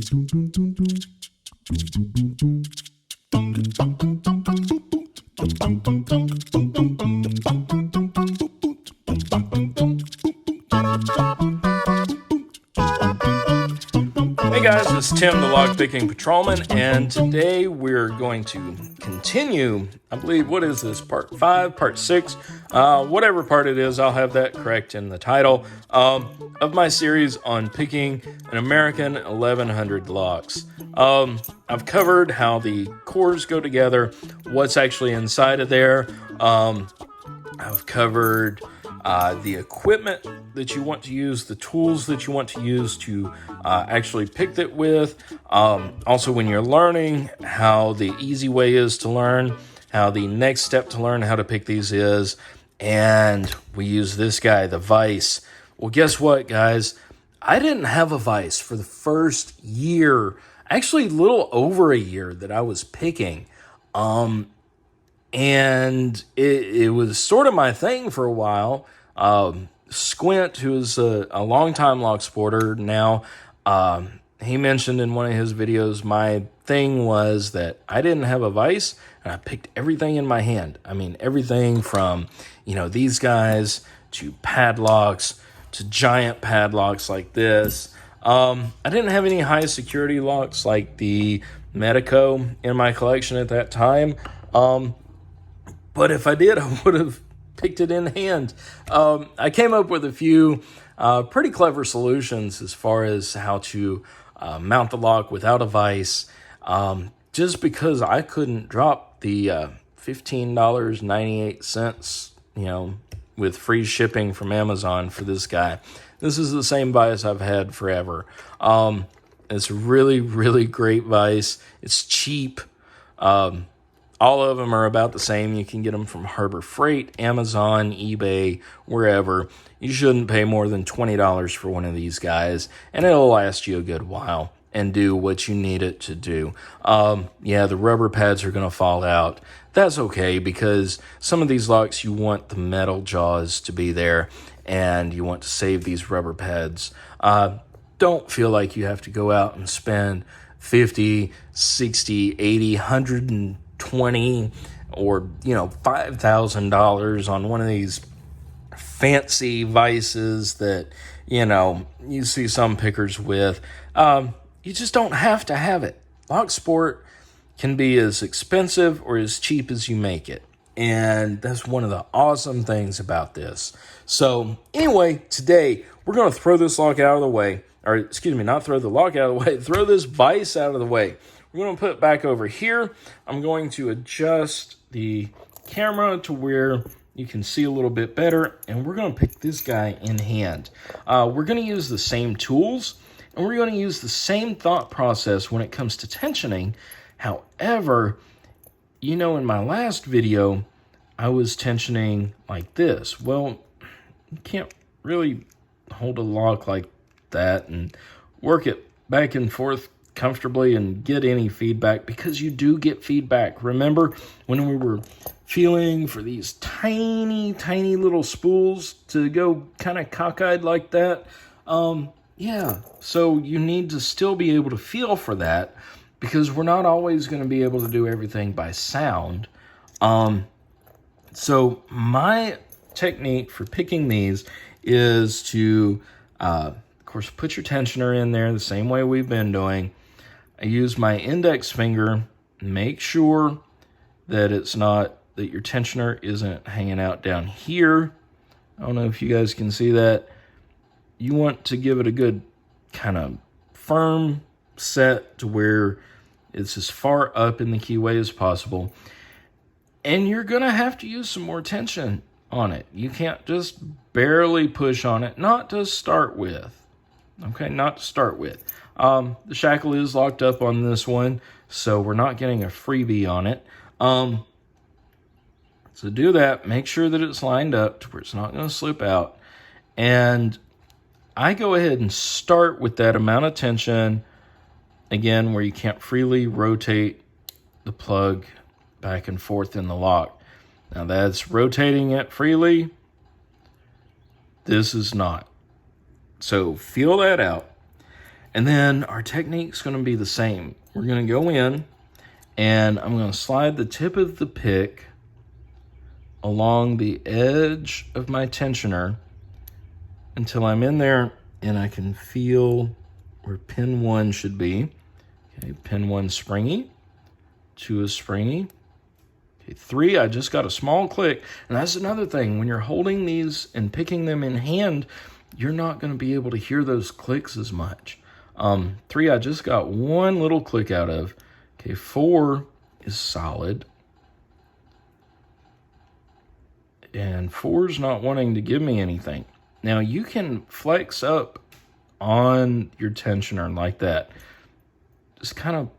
Hey guys, it's Tim, the Lockpicking Patrolman, and today we're going to continue, I believe, what is this, part 5, part 6, whatever part it is, I'll have that correct in the title, of my series on picking an American 1100 locks. I've covered how the cores go together, what's actually inside of there. I've covered the equipment that you want to use, the tools that you want to use to actually pick it with. Also, when you're learning, how the easy way is to learn, how the next step to learn how to pick these is. And we use this guy, the vise. Well, guess what, guys? I didn't have a vise for the first year, actually a little over a year that I was picking. And it was sort of my thing for a while. Squint, who is a longtime lock sporter now, he mentioned in one of his videos, my thing was that I didn't have a vise, and I picked everything in my hand. I mean, everything from, these guys to padlocks to giant padlocks like this. I didn't have any high security locks like the Medico in my collection at that time. But if I did, I would have picked it in hand. I came up with a few pretty clever solutions as far as how to mount the lock without a vise, just because I couldn't drop the $15.98, with free shipping from Amazon for this guy. This is the same vise I've had forever. It's a really, really great vise. It's cheap. All of them are about the same. You can get them from Harbor Freight, Amazon, eBay, wherever. You shouldn't pay more than $20 for one of these guys, and it'll last you a good while and do what you need it to do. Yeah, the rubber pads are going to fall out. That's okay, because some of these locks, you want the metal jaws to be there, and you want to save these rubber pads. Don't feel like you have to go out and spend $50, $60, $80, $120 or $5,000 on one of these fancy vices that you see some pickers with. You just don't have to have it. Lock sport can be as expensive or as cheap as you make it, and that's one of the awesome things about this. So anyway, today we're going to throw this lock out of the way, or excuse me, not throw the lock out of the way, throw this vise out of the way. We're going to put it back over here. I'm going to adjust the camera to where you can see a little bit better, and we're going to pick this guy in hand. We're going to use the same tools, and we're going to use the same thought process when it comes to tensioning. However, in my last video, I was tensioning like this. Well, you can't really hold a lock like that and work it back and forth comfortably and get any feedback, because you do get feedback. Remember when we were feeling for these tiny little spools to go kind of cockeyed like that? Yeah, so you need to still be able to feel for that, because we're not always going to be able to do everything by sound. So my technique for picking these is to of course, put your tensioner in there the same way we've been doing. I use my index finger. Make sure that that your tensioner isn't hanging out down here. I don't know if you guys can see that. You want to give it a good kind of firm set to where it's as far up in the keyway as possible. And you're going to have to use some more tension on it. You can't just barely push on it, not to start with. Okay, not to start with. The shackle is locked up on this one, so we're not getting a freebie on it. So do that. Make sure that it's lined up to where it's not going to slip out. And I go ahead and start with that amount of tension, again, where you can't freely rotate the plug back and forth in the lock. Now that's rotating it freely. This is not. So feel that out. And then our technique's going to be the same. We're going to go in, and I'm going to slide the tip of the pick along the edge of my tensioner until I'm in there and I can feel where pin 1 should be. Okay, pin 1 springy, 2 is springy. Okay, 3, I just got a small click. And that's another thing. When you're holding these and picking them in hand, you're not going to be able to hear those clicks as much. 3, I just got one little click out of. Okay, 4 is solid. And 4 is not wanting to give me anything. Now, you can flex up on your tensioner like that. Just kind of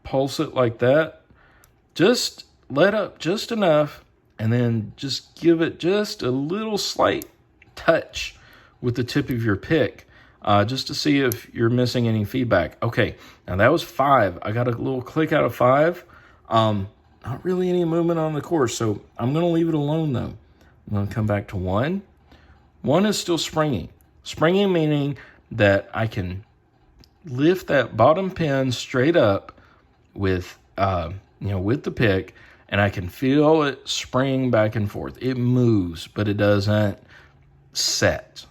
pulse it like that. Just let up just enough, and then just give it just a little slight touch with the tip of your pick, just to see if you're missing any feedback. Okay, now that was 5. I got a little click out of 5. Not really any movement on the course, so I'm going to leave it alone, though. I'm going to come back to 1. 1 is still springy. Springy meaning that I can lift that bottom pin straight up with, with the pick, and I can feel it spring back and forth. It moves, but it doesn't set.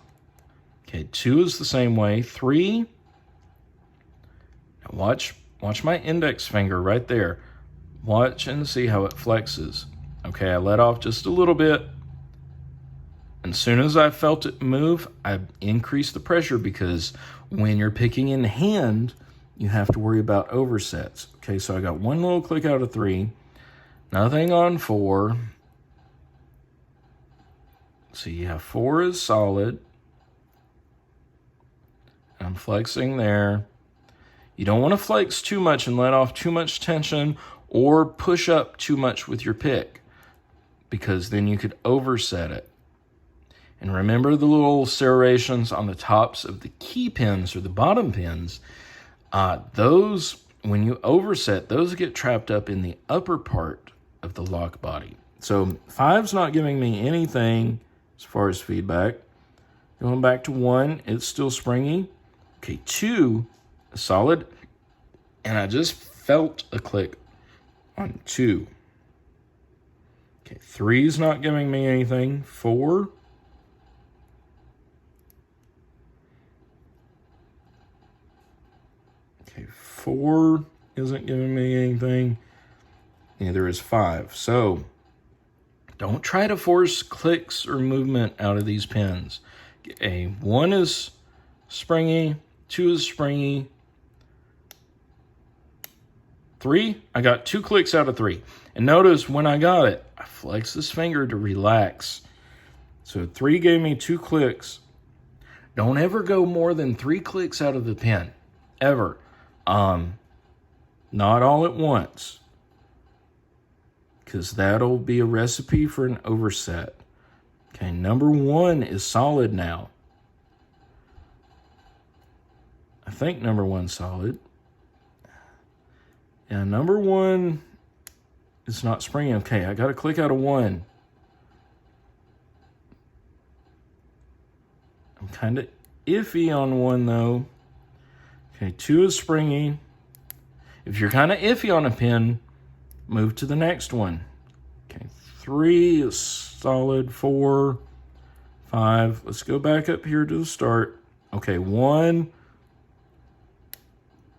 Okay, 2 is the same way. 3, now watch my index finger right there. Watch and see how it flexes. Okay, I let off just a little bit. And as soon as I felt it move, I increased the pressure, because when you're picking in hand, you have to worry about oversets. Okay, so I got one little click out of 3. Nothing on 4. So yeah, 4 is solid. I'm flexing there. You don't want to flex too much and let off too much tension or push up too much with your pick, because then you could overset it. And remember the little serrations on the tops of the key pins or the bottom pins. Those, when you overset, those get trapped up in the upper part of the lock body. So 5's not giving me anything as far as feedback. Going back to 1, it's still springy. Okay, 2 is solid. And I just felt a click on 2. Okay, 3's not giving me anything. 4. Okay, 4 isn't giving me anything. Neither is 5. So don't try to force clicks or movement out of these pins. 1 is springy, 2 is springy. 3, I got 2 clicks out of 3. And notice when I got it, I flexed this finger to relax. So 3 gave me 2 clicks. Don't ever go more than 3 clicks out of the pin, ever. Not all at once, because that'll be a recipe for an overset. Okay, number 1 is solid now. I think number 1's solid. Yeah, number 1 is not springy. Okay, I got to click out of 1. I'm kind of iffy on 1, though. Okay, 2 is springy. If you're kind of iffy on a pin, move to the next one. Okay, 3 is solid. 4, 5. Let's go back up here to the start. Okay, 1.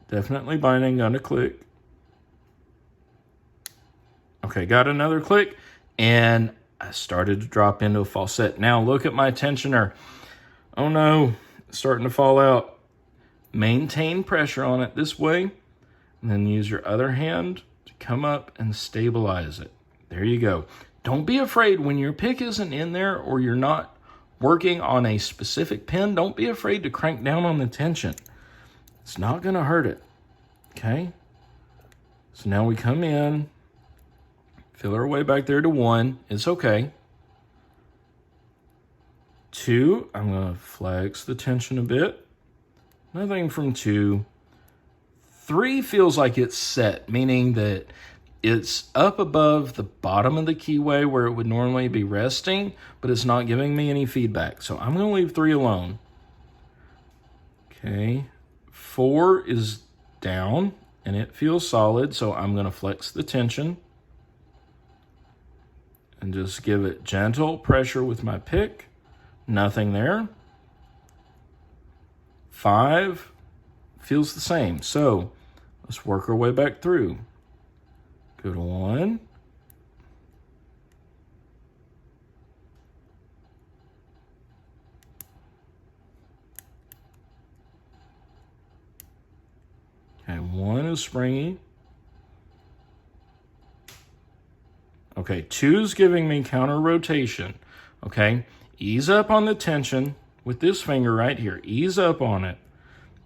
Definitely binding, got a click. Okay, got another click, and I started to drop into a falset. Now look at my tensioner. Oh no, it's starting to fall out. Maintain pressure on it this way, and then use your other hand to come up and stabilize it. There you go. Don't be afraid when your pick isn't in there or you're not working on a specific pin. Don't be afraid to crank down on the tension. It's not going to hurt it. Okay? So now we come in, feel our way back there to 1. It's okay. 2, I'm going to flex the tension a bit. Nothing from 2. 3 feels like it's set, meaning that it's up above the bottom of the keyway where it would normally be resting, but it's not giving me any feedback. So I'm going to leave 3 alone. Okay. 4 is down and it feels solid, so I'm going to flex the tension and just give it gentle pressure with my pick. Nothing there. 5 feels the same. So let's work our way back through. Go to 1. Okay, 1 is springy. Okay, 2 is giving me counter rotation. Okay, ease up on the tension with this finger right here. Ease up on it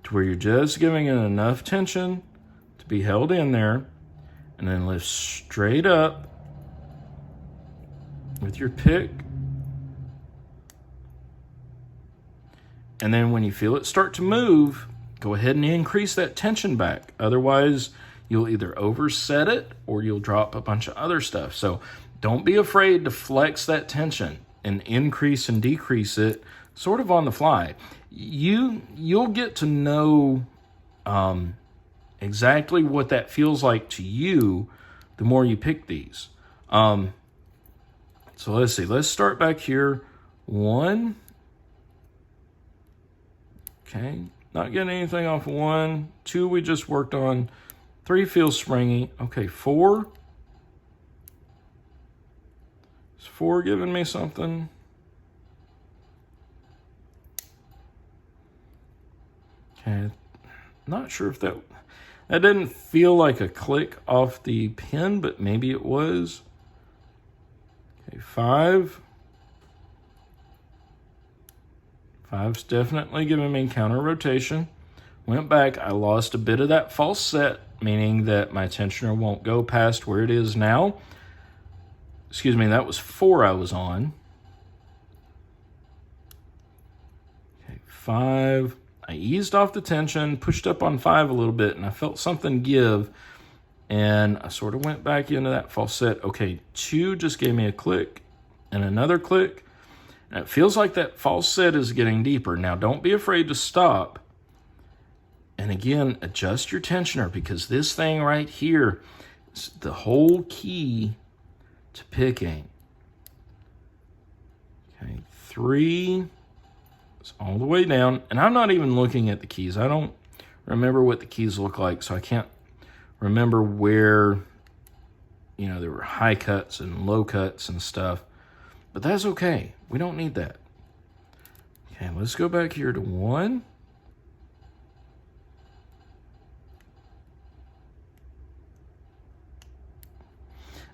to where you're just giving it enough tension to be held in there, and then lift straight up with your pick. And then when you feel it start to move, go ahead and increase that tension back. Otherwise, you'll either overset it or you'll drop a bunch of other stuff. So don't be afraid to flex that tension and increase and decrease it sort of on the fly. You'll get to know exactly what that feels like to you the more you pick these. So let's see. Let's start back here. 1. Okay. Not getting anything off of 1. 2 we just worked on. 3 feels springy. Okay, 4. Is 4 giving me something? Okay, not sure if that didn't feel like a click off the pin, but maybe it was. Okay, 5. 5's definitely giving me counter rotation. Went back, I lost a bit of that false set, meaning that my tensioner won't go past where it is now. Excuse me, that was 4 I was on. Okay, 5. I eased off the tension, pushed up on 5 a little bit, and I felt something give, and I sort of went back into that false set. Okay, 2 just gave me a click and another click. And it feels like that false set is getting deeper. Now, don't be afraid to stop. And again, adjust your tensioner, because this thing right here is the whole key to picking. Okay, 3 is all the way down. And I'm not even looking at the keys. I don't remember what the keys look like, so I can't remember where, there were high cuts and low cuts and stuff. But that's okay. We don't need that. Okay, let's go back here to 1.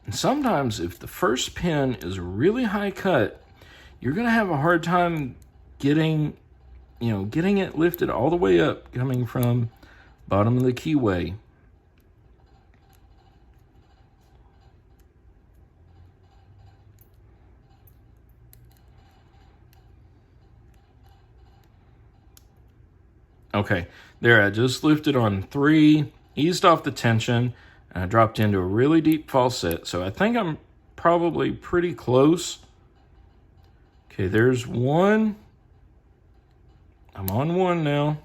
And sometimes if the first pin is really high cut, you're going to have a hard time getting it lifted all the way up, coming from bottom of the keyway. Okay, there, I just lifted on 3, eased off the tension, and I dropped into a really deep false set. So I think I'm probably pretty close. Okay, there's 1. I'm on 1 now.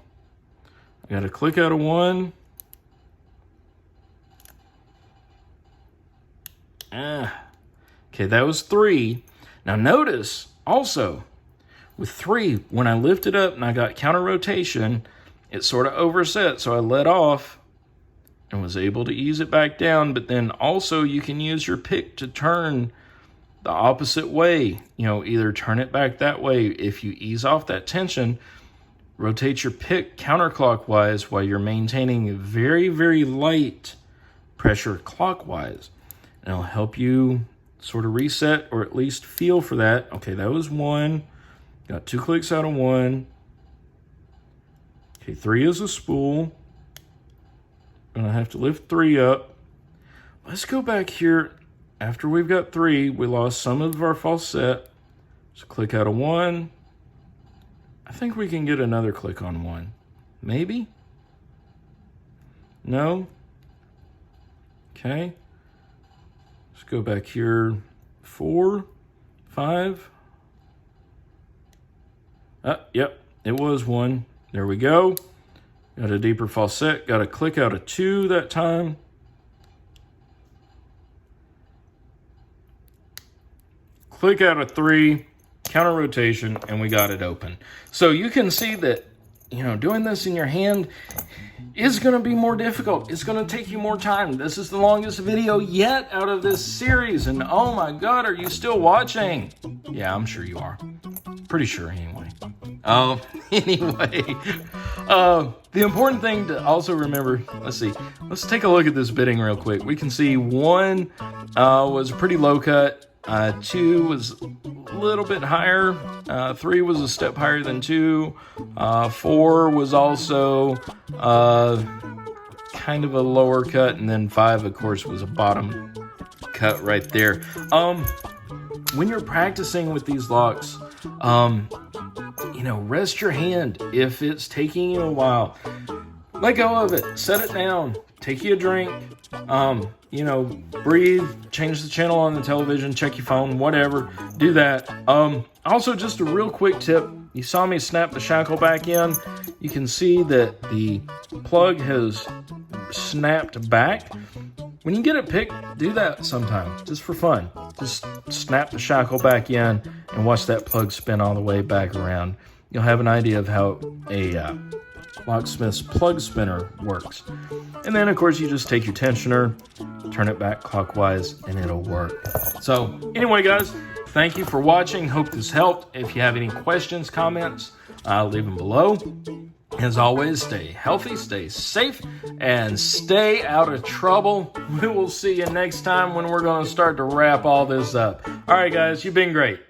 I got to click out of 1. Okay, that was 3. Now notice also, with 3, when I lifted up and I got counter rotation, it sort of overset, so I let off and was able to ease it back down. But then also you can use your pick to turn the opposite way. Either turn it back that way. If you ease off that tension, rotate your pick counterclockwise while you're maintaining very, very light pressure clockwise. And it'll help you sort of reset, or at least feel for that. Okay, that was 1. Got 2 clicks out of 1. Okay, 3 is a spool. Gonna have to lift 3 up. Let's go back here. After we've got 3, we lost some of our false set. So click out of 1. I think we can get another click on 1. Maybe? No? Okay. Let's go back here. 4, 5. Yep, it was 1. There we go. got a deeper falset, got a click out of 2 that time. Click out of 3, counter rotation, and we got it open. So you can see that, you know, doing this in your hand is going to be more difficult. It's going to take you more time. This is the longest video yet out of this series. And oh my God, are you still watching? Yeah, I'm sure you are. Pretty sure anyway. Anyway, the important thing to also remember, let's take a look at this bidding real quick. We can see 1 was a pretty low cut. 2 was a little bit higher. 3 was a step higher than 2. 4 was also kind of a lower cut, and then 5, of course, was a bottom cut right there. When you're practicing with these locks, you know, rest your hand if it's taking you a while. Let go of it. Set it down. Take you a drink. You know, breathe, change the channel on the television, check your phone, whatever, do that. Also, just a real quick tip, you saw me snap the shackle back in. You can see that the plug has snapped back. When you get it picked, do that sometime, just for fun. Just snap the shackle back in and watch that plug spin all the way back around. You'll have an idea of how a locksmith's plug spinner works. And then, of course, you just take your tensioner, turn it back clockwise, and it'll work. So anyway, guys, thank you for watching. Hope this helped. If you have any questions, comments, leave them below. As always, stay healthy, stay safe, and stay out of trouble. We will see you next time when we're going to start to wrap all this up. All right, guys, you've been great.